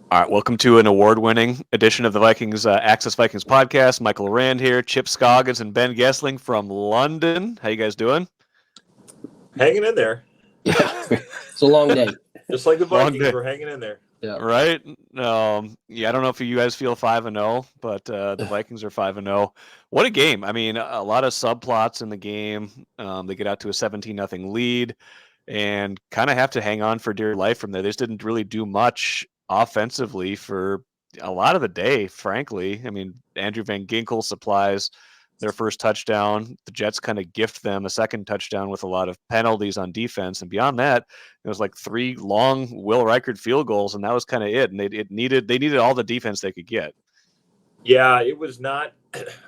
All right, welcome to an award-winning edition of the Vikings Access Vikings podcast. Michael Rand here, Chip Scoggins, and Ben Goessling from London. How you guys doing? Hanging in there. It's a long day. Just like the Long Vikings, day. we're hanging in there. Yeah. Right? I don't know if you guys feel 5-0, but the Vikings are 5-0. What a game! I mean, a lot of subplots in the game. They get out to a 17-0 lead, and kind of have to hang on for dear life from there. They just didn't really do much offensively for a lot of the day, frankly. I mean, Andrew Van Ginkel supplies their first touchdown. The Jets kind of gift them a second touchdown with a lot of penalties on defense. And beyond that, it was like 3 long Will Reichard field goals, and that was kind of it. And they needed all the defense they could get. Yeah, it was not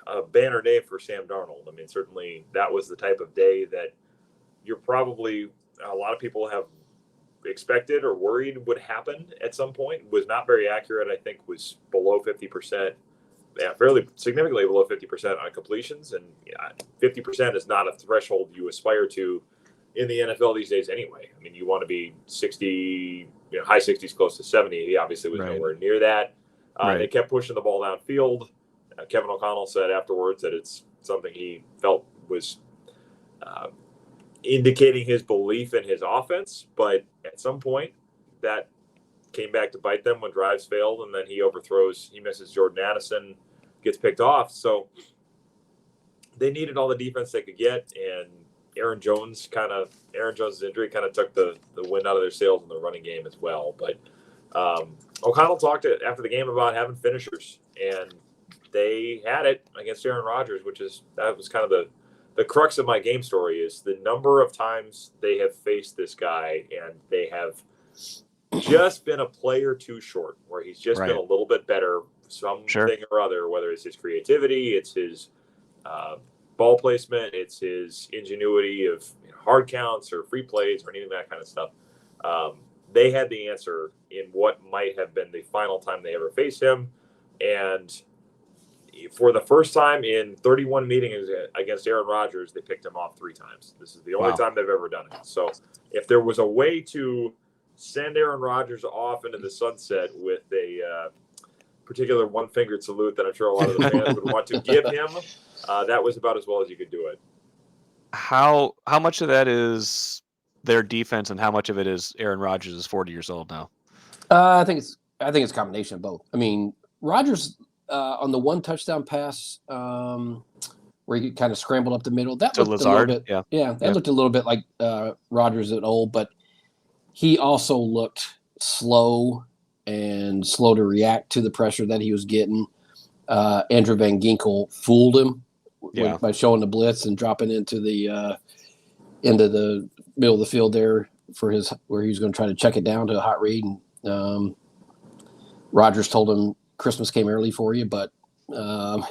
a banner day for Sam Darnold. I mean, certainly that was the type of day that you're probably a lot of people have expected or worried would happen at some point. Was not very accurate. I think was below 50%. Yeah, fairly significantly below 50% on completions, and 50% is not a threshold you aspire to in the NFL these days anyway. I mean, you want to be 60, high 60s, close to 70. He obviously was nowhere near that. They kept pushing the ball downfield. Kevin O'Connell said afterwards that it's something he felt was indicating his belief in his offense, but at some point that came back to bite them when drives failed, and then he misses Jordan Addison, gets picked off. So they needed all the defense they could get, and Aaron Jones' injury kind of took the wind out of their sails in the running game as well. But O'Connell talked after the game about having finishers, and they had it against Aaron Rodgers, that was kind of the crux of my game story is the number of times they have faced this guy, and they have just been a play or two short, where he's just been a little bit better, something or other, whether it's his creativity, it's his ball placement, it's his ingenuity of hard counts or free plays or any of that kind of stuff. They had the answer in what might have been the final time they ever faced him. And for the first time in 31 meetings against Aaron Rodgers, they picked him off 3 times. This is the only time they've ever done it. So if there was a way to send Aaron Rodgers off into the sunset with a particular one-fingered salute that I'm sure a lot of the fans would want to give him, that was about as well as you could do it. How much of that is their defense, and how much of it is Aaron Rodgers is 40 years old now? I think it's a combination of both. I mean, Rodgers on the one touchdown pass where he kind of scrambled up the middle, that looked Lazard, a little bit, looked a little bit like Rodgers at old, but he also looked slow to react to the pressure that he was getting. Andrew Van Ginkel fooled him by showing the blitz and dropping into the middle of the field there where he was going to try to check it down to a hot read. And Rodgers told him Christmas came early for you, but I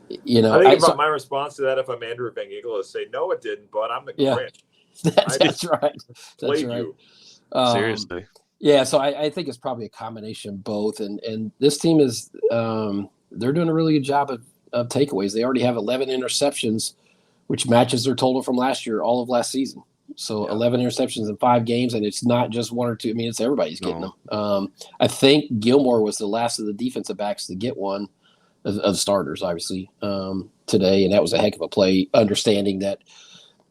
think my response to that, if I'm Andrew Van Ginkel, is say, no, it didn't, but I'm the Grinch. That's right. That's right. Seriously. Yeah, so I think it's probably a combination of both. And this team is they're doing a really good job of takeaways. They already have 11 interceptions, which matches their total from last year, all of last season. So 11 interceptions in 5 games, and it's not just 1 or 2. I mean, it's everybody's getting them. I think Gilmore was the last of the defensive backs to get one of starters, obviously, today, and that was a heck of a play, understanding that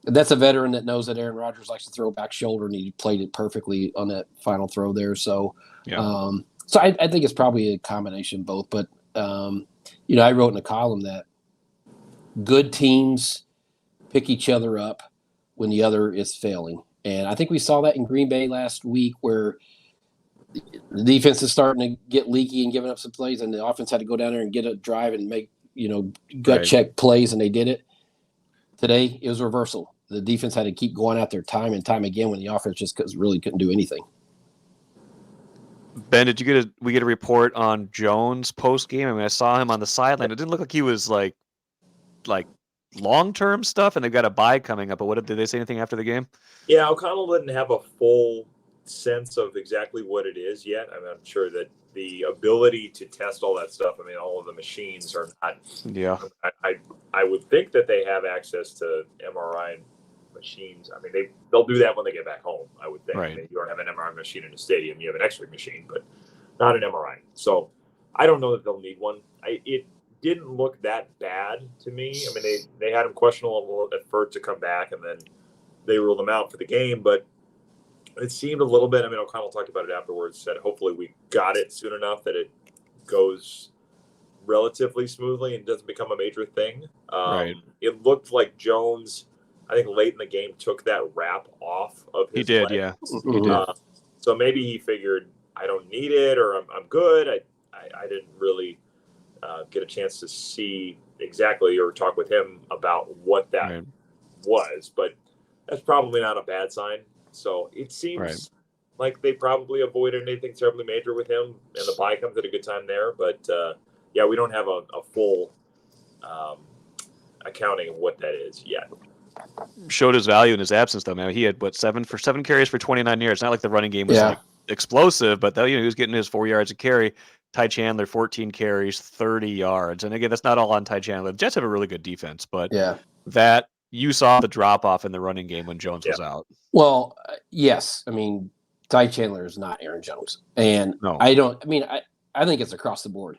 that's a veteran that knows that Aaron Rodgers likes to throw back shoulder, and he played it perfectly on that final throw there. So, I think it's probably a combination of both. But, I wrote in a column that good teams pick each other up when the other is failing. And I think we saw that in Green Bay last week, where the defense is starting to get leaky and giving up some plays, and the offense had to go down there and get a drive and make, gut check plays, and they did it. Today, it was a reversal. The defense had to keep going out there time and time again when the offense just really couldn't do anything. Ben, did we get a report on Jones post game? I mean, I saw him on the sideline. It didn't look like he was like long-term stuff, and they've got a bye coming up. But did they say anything after the game? Yeah, O'Connell didn't have a full sense of exactly what it is yet. I mean, I'm sure that the ability to test all that stuff, I mean, all of the machines are not. Yeah. I would think that they have access to MRI machines. I mean, they'll do that when they get back home, I would think. Right. I mean, you don't have an MRI machine in a stadium. You have an X-ray machine, but not an MRI. So I don't know that they'll need one. It didn't look that bad to me. I mean, they had him questionable at first to come back, and then they ruled him out for the game. But it seemed a little bit. I mean, O'Connell talked about it afterwards. Said hopefully we got it soon enough that it goes relatively smoothly and doesn't become a major thing. Right. It looked like Jones, I think late in the game, took that wrap off of his He did, leg. yeah. Mhm. He did. So maybe he figured I don't need it, or I'm good. I didn't really get a chance to see exactly or talk with him about what that was, but that's probably not a bad sign. So it seems like they probably avoided anything terribly major with him, and the bye comes at a good time there. But yeah, we don't have a full accounting of what that is yet. Showed his value in his absence, though, man. He had, seven carries for 29 yards. Not like the running game was like explosive, but though, he was getting his 4 yards a carry. Ty Chandler, 14 carries, 30 yards. And again, that's not all on Ty Chandler. The Jets have a really good defense, but that you saw the drop off in the running game when Jones was out. Well, yes. I mean, Ty Chandler is not Aaron Jones. And No. I think it's across the board.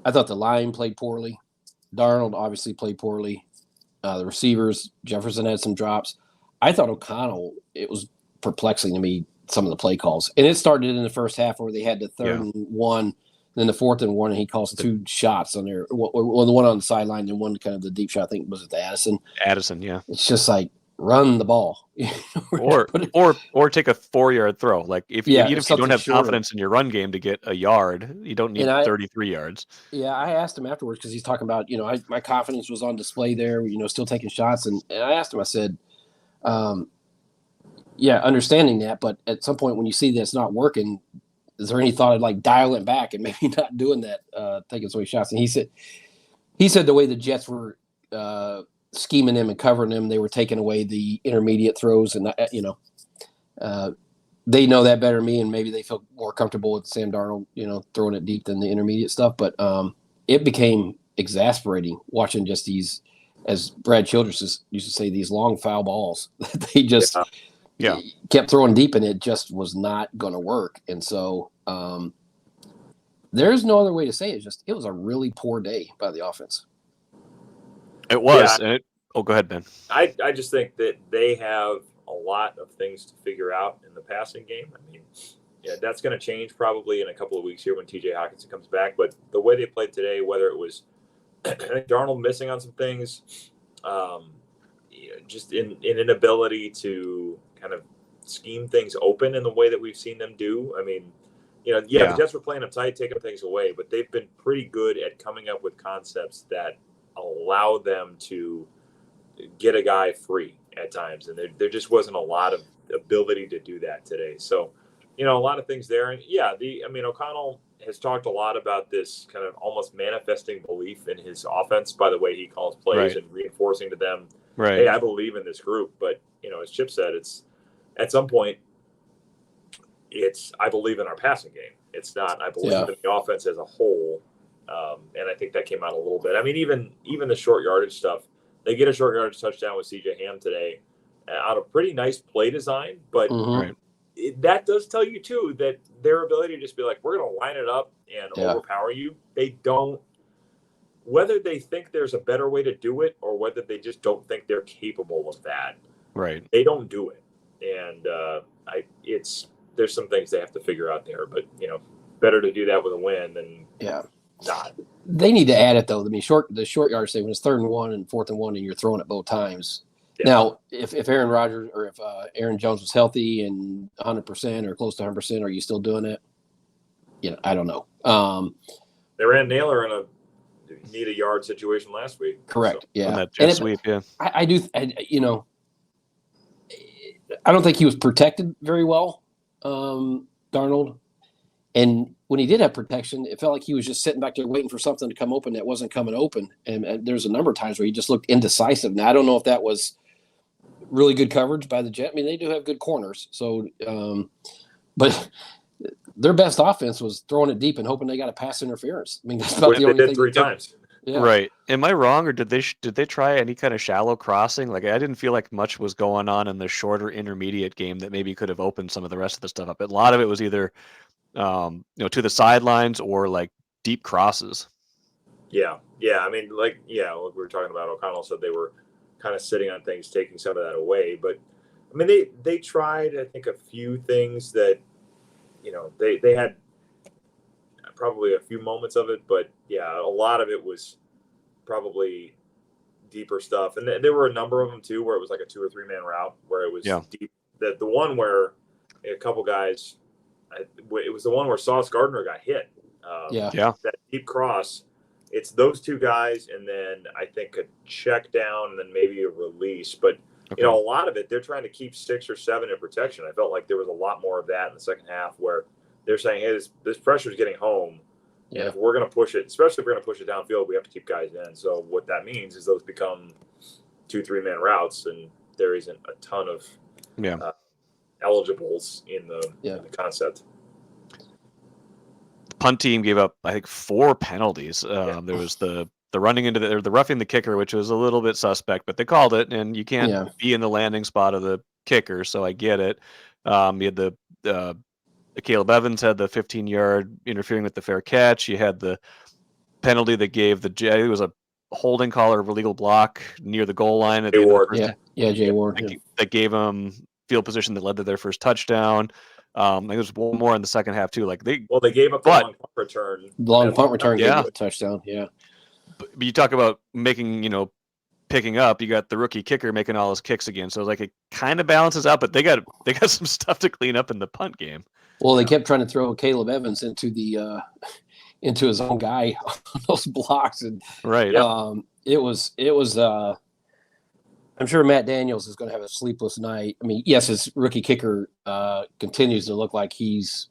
I thought the line played poorly. Darnold obviously played poorly. The receivers, Jefferson had some drops. I thought O'Connell, it was perplexing to me, some of the play calls. And it started in the first half where they had the 3rd and 1, then the 4th and 1, and he calls 2 shots on there. Well, the one on the sideline and one kind of the deep shot, I think, was it the Addison? Addison, yeah. It's just like, run the ball. or take a 4-yard throw. Like even if you don't have confidence in your run game to get a yard, you don't need 33 yards. Yeah, I asked him afterwards because he's talking about, my confidence was on display there, still taking shots. And I asked him, I said, understanding that, but at some point when you see that's not working, is there any thought of like dialing back and maybe not doing that, taking so many shots? And he said the way the Jets were scheming them and covering them, they were taking away the intermediate throws, and they know that better than me, and maybe they feel more comfortable with Sam Darnold, throwing it deep than the intermediate stuff. But it became exasperating watching just these, as Brad Childress used to say, these long foul balls that they just kept throwing deep, and it just was not going to work. And so there's no other way to say it. It was a really poor day by the offense. It was. Yeah. Go ahead, Ben. I just think that they have a lot of things to figure out in the passing game. I mean, that's going to change probably in a couple of weeks here when TJ Hockenson comes back. But the way they played today, whether it was Darnold missing on some things, just in inability to kind of scheme things open in the way that we've seen them do. I mean, the Jets were playing them tight, taking things away, but they've been pretty good at coming up with concepts that allow them to get a guy free at times. And there just wasn't a lot of ability to do that today. So, a lot of things there. And O'Connell has talked a lot about this kind of almost manifesting belief in his offense by the way he calls plays and reinforcing to them, hey, I believe in this group. But, as Chip said, it's at some point, I believe in our passing game. It's not, I believe in the offense as a whole. And I think that came out a little bit. I mean, even the short yardage stuff, they get a short yardage touchdown with CJ Ham today out of pretty nice play design. But that does tell you, too, that their ability to just be like, we're going to line it up and overpower you. They don't, whether they think there's a better way to do it or whether they just don't think they're capable of that. Right. They don't do it. And there's some things they have to figure out there. But, better to do that with a win than not. They need to add it though. I mean, the short yardage thing when it's 3rd and 1 and 4th and 1 and you're throwing it both times. Yeah. Now, if Aaron Rodgers or if Aaron Jones was healthy and 100% or close to 100%, are you still doing it? I don't know. They ran Naylor in a need a yard situation last week. Correct. So. Yeah. On that jet sweep. Yeah. I do. I don't think he was protected very well, Darnold. And when he did have protection, it felt like he was just sitting back there waiting for something to come open that wasn't coming open. And there's a number of times where he just looked indecisive. Now, I don't know if that was really good coverage by the Jet. I mean, they do have good corners. So, but their best offense was throwing it deep and hoping they got a pass interference. I mean, that's about the only thing. They did 3 times. Yeah. Right. Am I wrong, or did they try any kind of shallow crossing? Like, I didn't feel like much was going on in the shorter intermediate game that maybe could have opened some of the rest of the stuff up. A lot of it was either to the sidelines or like deep crosses. Yeah. I mean, like we were talking about, O'Connell said they were kind of sitting on things, taking some of that away. But I mean, they tried, I think, a few things that, they had probably a few moments of it, but yeah, a lot of it was probably deeper stuff. And there were a number of them too, where it was like a 2 or 3 man route where it was deep. The one where a couple guys, it was the one where Sauce Gardner got hit. That deep cross. It's those two guys, and then I think a check down, and then maybe a release. But a lot of it, they're trying to keep 6 or 7 in protection. I felt like there was a lot more of that in the second half, where they're saying, "Hey, this pressure is getting home, and if we're going to push it, especially if we're going to push it downfield, we have to keep guys in." So what that means is those become 2-3 man routes, and there isn't a ton of eligibles in the concept. Punt team gave up, I think, 4 penalties. There was the running into the roughing the kicker, which was a little bit suspect, but they called it, and you can't be in the landing spot of the kicker, so I get it. You had the Caleb Evans had the 15-yard interfering with the fair catch. You had the penalty that gave it was a holding call or illegal block near the goal line at the end of the first. Jay Ward. That gave them field position that led to their first touchdown. I think there's one more in the second half too. Like they gave up the long punt return. Long punt return gave up a touchdown. Yeah. But you talk about making, picking up. You got the rookie kicker making all his kicks again. So it kind of balances out. But they got some stuff to clean up in the punt game. Well, they kept trying to throw Caleb Evans into his own guy on those blocks, and it was. I'm sure Matt Daniels is going to have a sleepless night. I mean, yes, his rookie kicker continues to look like he's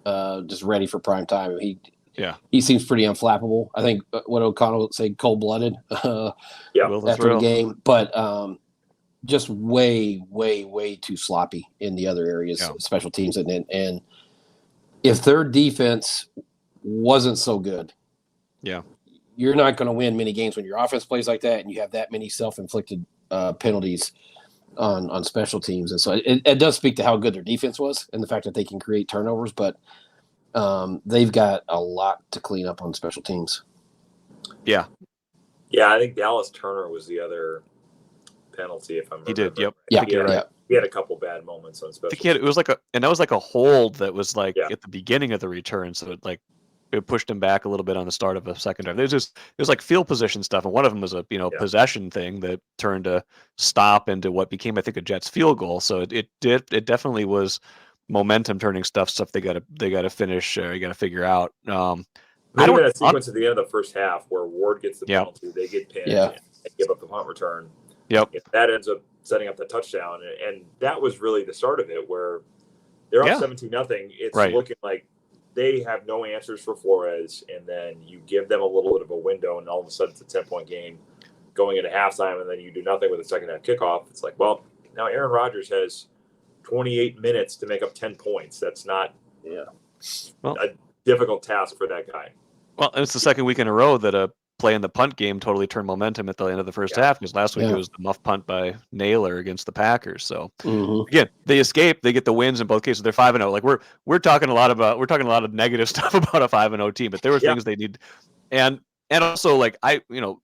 just ready for prime time. He seems pretty unflappable. I think what O'Connell would say, cold-blooded after the game, but just way, way, way too sloppy in the other areas, special teams, and if their defense wasn't so good, you're not going to win many games when your offense plays like that, and you have that many self-inflicted penalties on special teams. And so it does speak to how good their defense was and the fact that they can create turnovers, but they've got a lot to clean up on special teams. Yeah, I think Dallas Turner was the other penalty, if I'm He did, yep. Right. He had a couple bad moments on special teams. It was that was like a hold that was at the beginning of the return, so it pushed him back a little bit on the start of a second drive. It was like field position stuff, and one of them was a possession thing that turned a stop into what became, I think, a Jets field goal. So it definitely was momentum turning stuff they got to finish. You got to figure out. I don't that sequence at the end of the first half where Ward gets the penalty, they get pinned, and give up the punt return. If that ends up setting up the touchdown, and that was really the start of it, where they're up 17-0. It's looking like they have no answers for Flores, and then you give them a little bit of a window, and all of a sudden it's a 10-point game going into halftime, and then you do nothing with a second half kickoff. It's like, well, now Aaron Rodgers has 28 minutes to make up 10 points. That's not a difficult task for that guy. Well, it's the second week in a row that a play in the punt game totally turned momentum at the end of the first half, because last week it was the muff punt by Naylor against the Packers. So again, they escape, they get the wins in both cases. They're 5-0. Like we're talking a lot of negative stuff about a 5-0 team, but there were things they need, and also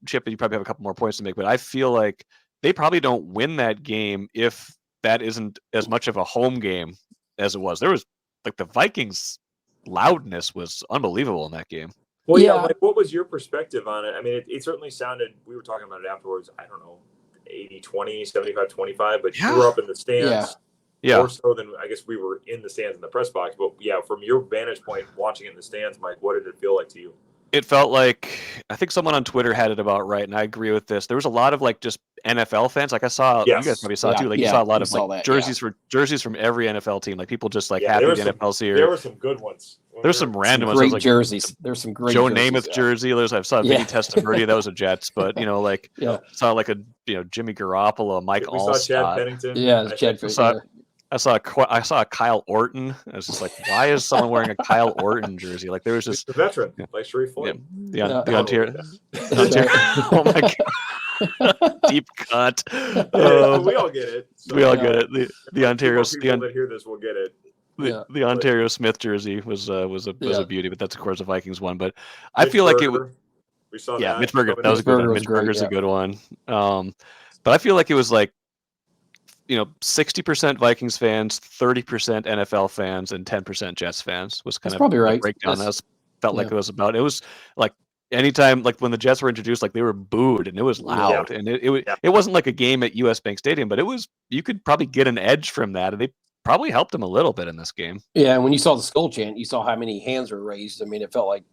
Chip, you probably have a couple more points to make, but I feel like they probably don't win that game if that isn't as much of a home game as it was. There was the Vikings loudness was unbelievable in that game. Well, what was your perspective on it? I mean, it certainly sounded, we were talking about it afterwards, I don't know, 80-20, 75-25, but you were up in the stands more so than, I guess, we were in the stands in the press box. But from your vantage point, watching it in the stands, Mike, what did it feel like to you? It felt like, I think someone on Twitter had it about right, and I agree with this. There was a lot of just NFL fans. Like I saw, you guys probably saw too. You saw a lot of jerseys from every NFL team. Like people just happy the NFL's here. There were some good ones. There's some random ones. Great jerseys. There's some great Joe jerseys, Namath jersey. I saw Vinny Testaverde. That was a Jets, but saw a Jimmy Garoppolo, Mike Allstott. We saw Chad Pennington. Yeah, Chad Pennington. I saw a Kyle Orton. I was just like, why is someone wearing a Kyle Orton jersey? Like there was just the veteran, like Sharif Floyd. The Ontario. Oh my god. Deep cut. We all get it. We all get it. The Ontario. People that hear this will get it. The Ontario Smith jersey was a beauty, but that's of course a Vikings one. But I Mitch feel like Berger, we saw that. Mitch Berger, that was a good one. Mitch Berger's a good one. But I feel like it was like 60% Vikings fans, 30% NFL fans, and 10% Jets fans was kind That's of probably right. the breakdown. That felt like it was about. It was like anytime, like when the Jets were introduced, like they were booed and it was loud, and it wasn't like a game at US Bank Stadium, but you could probably get an edge from that, and they probably helped them a little bit in this game. Yeah, and when you saw the skull chant, you saw how many hands were raised. I mean, it felt like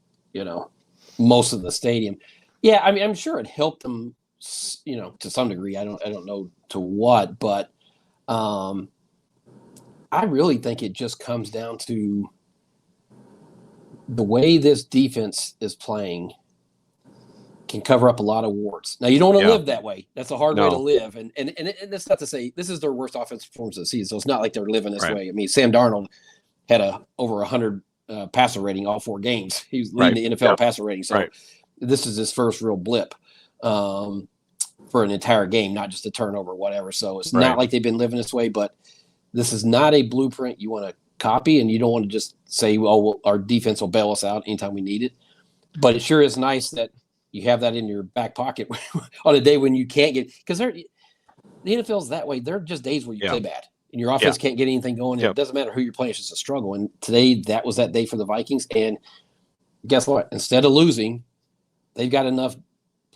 most of the stadium. Yeah, I mean, I'm sure it helped them, to some degree. I don't know to what, but I really think it just comes down to the way this defense is playing can cover up a lot of warts. Now, you don't want to live that way. That's a hard way to live. And that's not to say this is their worst offensive performance of the season, so it's not like they're living this way. I mean, Sam Darnold had over 100 passer rating all 4 games. He was leading the NFL passer rating. So this is his first real blip for an entire game, not just a turnover or whatever. So it's not like they've been living this way, but this is not a blueprint you want to copy, and you don't want to just say, well, our defense will bail us out anytime we need it. But it sure is nice that you have that in your back pocket on a day when you can't get – because the NFL's that way. There are just days where you play bad, and your offense can't get anything going. And it doesn't matter who you're playing. It's just a struggle. And today, that was that day for the Vikings. And guess what? Instead of losing, they've got enough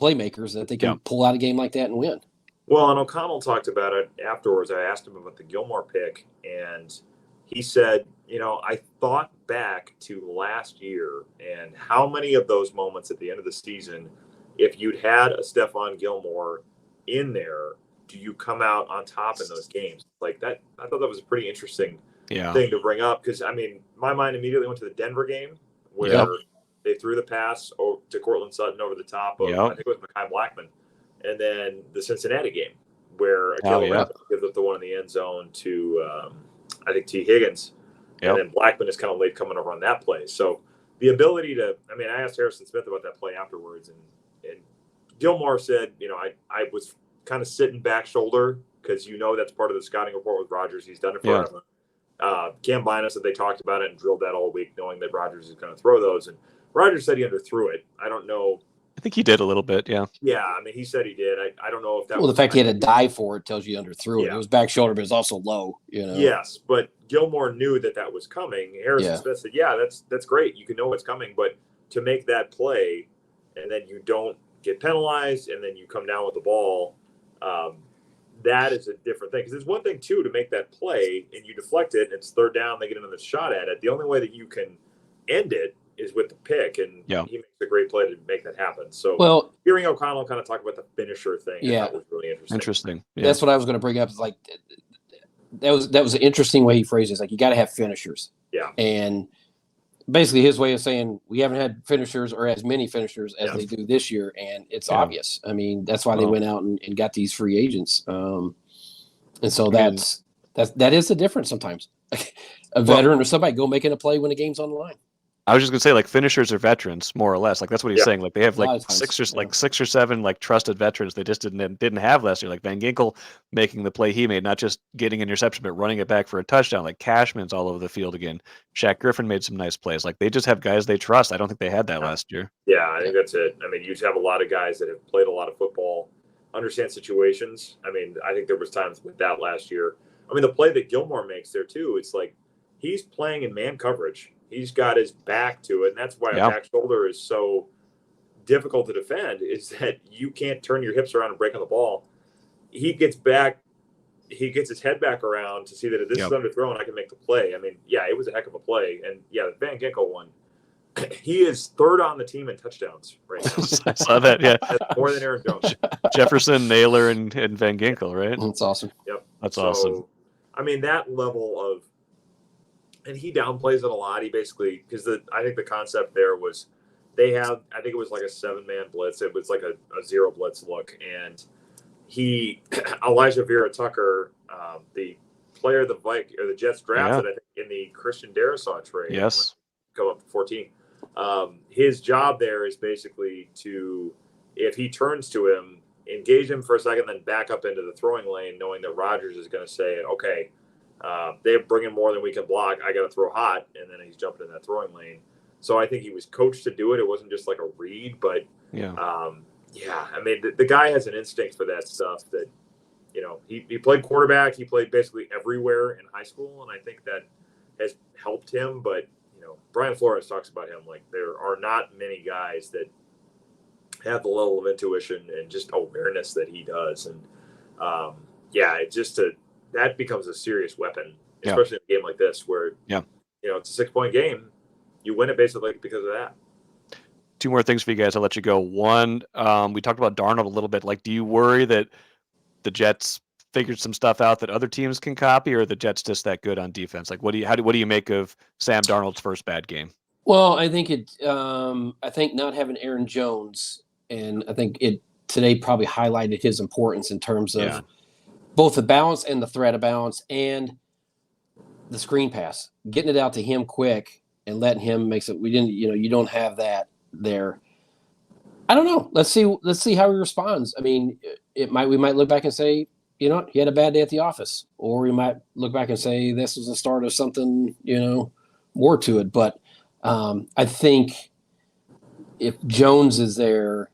playmakers that they can pull out a game like that and win. Well, and O'Connell talked about it afterwards. I asked him about the Gilmore pick, and he said, I thought back to last year and how many of those moments at the end of the season, if you'd had a Stephon Gilmore in there, do you come out on top in those games? Like that, I thought that was a pretty interesting thing to bring up because, I mean, my mind immediately went to the Denver game where they threw the pass to Cortland Sutton over the top of, I think it was Mekhi Blackman, and then the Cincinnati game where Akela gives up the one in the end zone to, I think, T. Higgins. And then Blackman is kind of late coming over on that play. So the ability to, I mean, I asked Harrison Smith about that play afterwards, and Gilmore said, I was kind of sitting back shoulder because that's part of the scouting report with Rodgers. He's done it forever. Cam Bynum said they talked about it and drilled that all week, knowing that Rodgers is going to throw those. And Rodgers said he underthrew it. I don't know. I think he did a little bit, yeah. Yeah, I mean, he said he did. I don't know if that was the fact he had to dive for it tells you underthrew it. It was back shoulder, but it was also low, Yes, but Gilmore knew that was coming. Harrison Smith said, that's great. You can know what's coming, but to make that play and then you don't get penalized and then you come down with the ball, that is a different thing. Because it's one thing, too, to make that play and you deflect it and it's third down, they get another shot at it. The only way that you can end it is with the pick, and he makes a great play to make that happen. So hearing O'Connell kind of talk about the finisher thing, that was really interesting. Yeah. That's what I was going to bring up. Is like that was an interesting way he phrased it. It's like you got to have finishers. Yeah. And basically his way of saying we haven't had finishers or as many finishers as they do this year, and it's obvious. I mean, that's why they went out and got these free agents. And so that is the difference sometimes. A veteran or somebody go making a play when the game's on the line. I was just gonna say, like, finishers are veterans, more or less. Like that's what he's saying. Like they have like 6 or 7 like trusted veterans they just didn't have last year. Like Van Ginkel making the play he made, not just getting an interception, but running it back for a touchdown. Like Cashman's all over the field again. Shaq Griffin made some nice plays. Like they just have guys they trust. I don't think they had that last year. Yeah, I think that's it. I mean, you have a lot of guys that have played a lot of football, understand situations. I mean, I think there was times with that last year. I mean, the play that Gilmore makes there too, it's like he's playing in man coverage. He's got his back to it, and that's why a back shoulder is so difficult to defend, is that you can't turn your hips around and break on the ball. He gets back. He gets his head back around to see that if this is underthrown, I can make the play. I mean, it was a heck of a play. And, the Van Ginkel one, he is third on the team in touchdowns right now. I saw that, That's more than Aaron Jones. Jefferson, Naylor, and Van Ginkel, right? That's awesome. Yep. That's awesome. I mean, that level of – and he downplays it a lot. He basically, because I think the concept there was I think it was like a 7-man blitz. It was like a 0 blitz look. And Elijah Vera Tucker, the player the Jets drafted, I think, in the Christian Darrisaw trade. Yes. Go up to 14. His job there is basically to, if he turns to him, engage him for a second, then back up into the throwing lane, knowing that Rodgers is going to say, okay, They bring in more than we can block. I got to throw hot, and then he's jumping in that throwing lane. So I think he was coached to do it. It wasn't just like a read, but Yeah. I mean, the guy has an instinct for that stuff that, he played quarterback. He played basically everywhere in high school, and I think that has helped him. But, Brian Flores talks about him like there are not many guys that have the level of intuition and just awareness that he does. And, it just that becomes a serious weapon, especially in a game like this where, it's a 6-point game. You win it basically because of that. Two more things for you guys. I'll let you go. One, we talked about Darnold a little bit. Like, do you worry that the Jets figured some stuff out that other teams can copy, or are the Jets just that good on defense? Like, what do you make of Sam Darnold's first bad game? Well, I think I think not having Aaron Jones, and I think it today probably highlighted his importance in terms of both the balance and the threat of balance and the screen pass, getting it out to him quick and letting him make it. We didn't, you don't have that there. I don't know. Let's see how he responds. I mean, we might look back and say, he had a bad day at the office, or we might look back and say this was the start of something, more to it. But I think if Jones is there,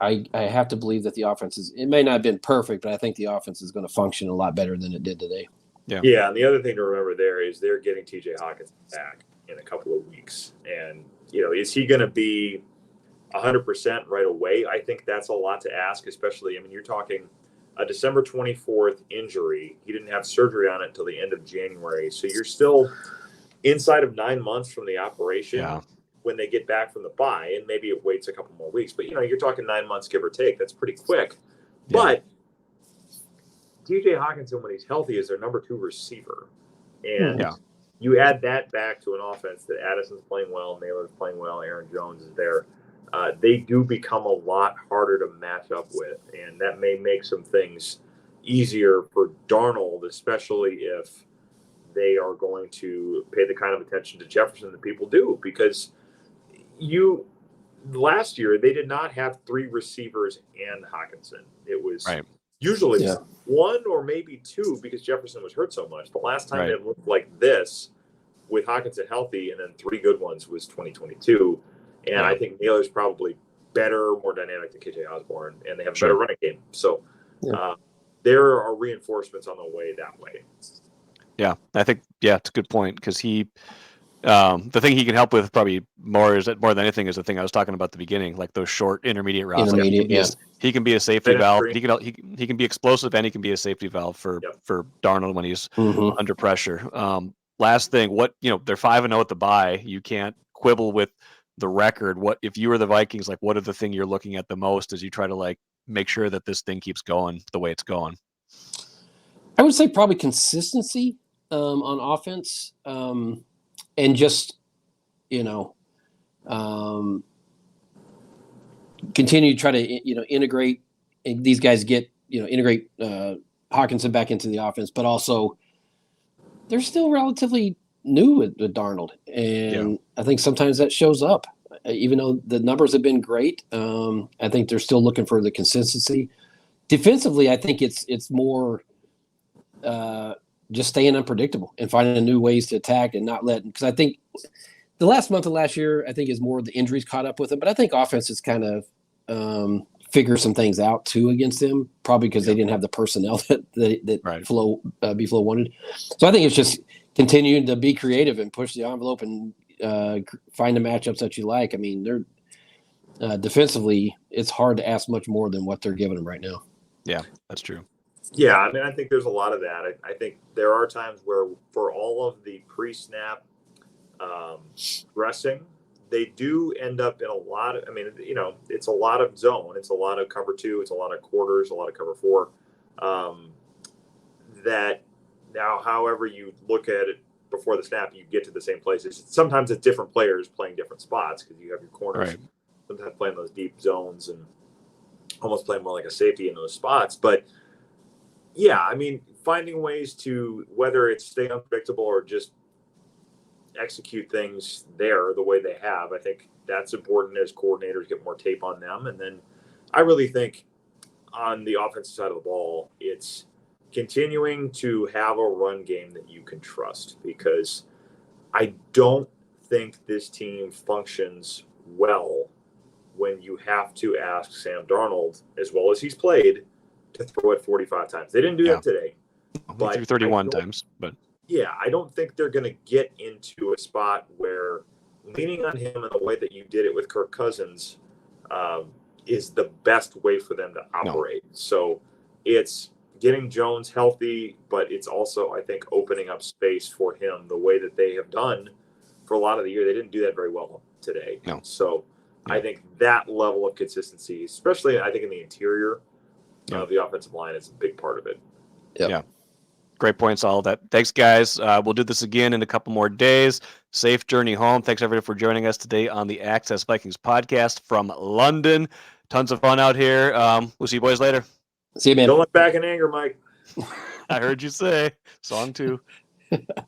I have to believe that the offense it may not have been perfect, but I think the offense is going to function a lot better than it did today. Yeah. And the other thing to remember there is they're getting TJ Hawkins back in a couple of weeks. And, is he going to be 100% right away? I think that's a lot to ask, especially, you're talking a December 24th injury. He didn't have surgery on it until the end of January. So you're still inside of 9 months from the operation when they get back from the bye, and maybe it waits a couple more weeks. But, you're talking 9 months, give or take. That's pretty quick. Yeah. But TJ Hawkinson, when he's healthy, is their number 2 receiver. And you add that back to an offense that Addison's playing well, Naylor's playing well, Aaron Jones is there. They do become a lot harder to match up with, and that may make some things easier for Darnold, especially if they are going to pay the kind of attention to Jefferson that people do, because last year they did not have 3 receivers and Hawkinson. It was usually 1 or maybe 2 because Jefferson was hurt so much. The last time it looked like this with Hawkinson healthy and then 3 good ones was 2022. And I think Naylor's probably better, more dynamic than KJ Osborne, and they have a better running game. So there are reinforcements on the way that way. Yeah, I think it's a good point, because he, the thing he can help with probably more than anything is the thing I was talking about at the beginning, like those short intermediate routes. He can be a safety valve. He can be explosive, and he can be a safety valve for Darnold when he's under pressure. Last thing, they're 5-0 at the bye. You can't quibble with the record. What if you were the Vikings? Like, what are the thing you're looking at the most as you try to make sure that this thing keeps going the way it's going? I would say probably consistency on offense, and just continue to try to integrate these guys, integrate Hawkinson back into the offense, but also they're still relatively new with Darnold, and I think sometimes that shows up, even though the numbers have been great. I think they're still looking for the consistency. Defensively, I think it's more just staying unpredictable and finding new ways to attack and not letting, because I think the last month of last year, I think is more the injuries caught up with them, but I think offense is kind of figure some things out too against them, probably because they didn't have the personnel that Flo wanted. So I think it's just continuing to be creative and push the envelope and find the matchups that you like. They're defensively, it's hard to ask much more than what they're giving them right now. Yeah, that's true. Yeah, I think there's a lot of that. I think there are times where for all of the pre-snap dressing, they do end up in a lot of, it's a lot of zone. It's a lot of cover 2. It's a lot of quarters, a lot of cover 4. That now, however you look at it before the snap, you get to the same places. Sometimes it's different players playing different spots, because you have your corners sometimes playing those deep zones and almost playing more like a safety in those spots. But finding ways to, whether it's stay unpredictable or just execute things there the way they have, I think that's important as coordinators get more tape on them. And then I really think on the offensive side of the ball, it's continuing to have a run game that you can trust, because I don't think this team functions well when you have to ask Sam Darnold, as well as he's played, to throw it 45 times. They didn't do that today. He threw 31 times, but yeah, I don't think they're going to get into a spot where leaning on him in the way that you did it with Kirk Cousins is the best way for them to operate. No. So it's getting Jones healthy, but it's also, I think, opening up space for him the way that they have done for a lot of the year. They didn't do that very well today. No. So I think that level of consistency, especially I think in the interior of the offensive line, is a big part of it. Yep. Yeah. Great points, all of that. Thanks, guys. We'll do this again in a couple more days. Safe journey home. Thanks, everybody, for joining us today on the Access Vikings podcast from London. Tons of fun out here. We'll see you boys later. See you, man. Don't look back in anger, Mike. I heard you say. Song 2.